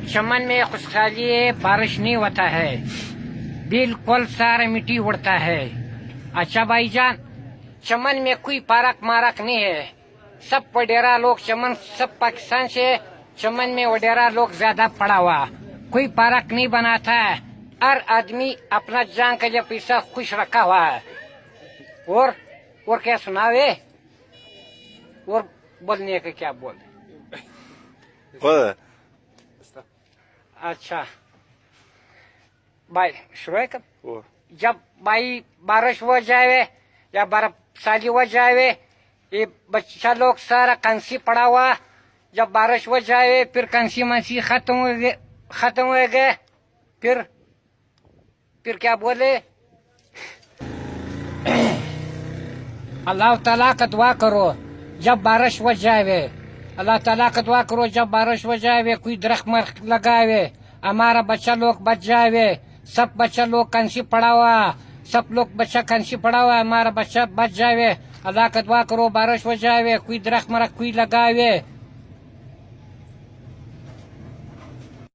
चमन में खुशहाली बारिश नहीं होता है, बिल्कुल सारा मिट्टी उड़ता है। अच्छा भाईजान, चमन में कोई पारक मारक नहीं है, सब वडेरा लोग चमन, सब पाकिस्तान से चमन में वडेरा लोग ज्यादा पड़ा हुआ, कोई पारक नहीं बनाता है। हर आदमी अपना जान के लिए पैसा खुश रखा हुआ है। और क्या सुनावे, और बोलने का क्या बोल। अच्छा भाई शुरू है कब, जब भाई बारिश हो जाए या बर्फशाली हो जाए, ये बच्चा लोग सारा कंसी पड़ा हुआ, जब बारिश हो जाए फिर कंसी मंसी खत्म हो गए, फिर क्या बोले, अल्लाह ताला का दुआ करो जब बारिश हो जाए, अल्लाह ताला का दुआ करो जब बारिश हो जाए, कोई दरख्त मरख्त लगावे, हमारा बच्चा लोग बच जाए। सब बच्चा लोग कंसी पड़ा हुआ, सब लोग बच्चा कंसी पड़ा हुआ, हमारा बच्चा बच जाए। अल्लाह का दुआ करो बारिश हो जाए, कोई दरख्त मरख्त कोई लगावे।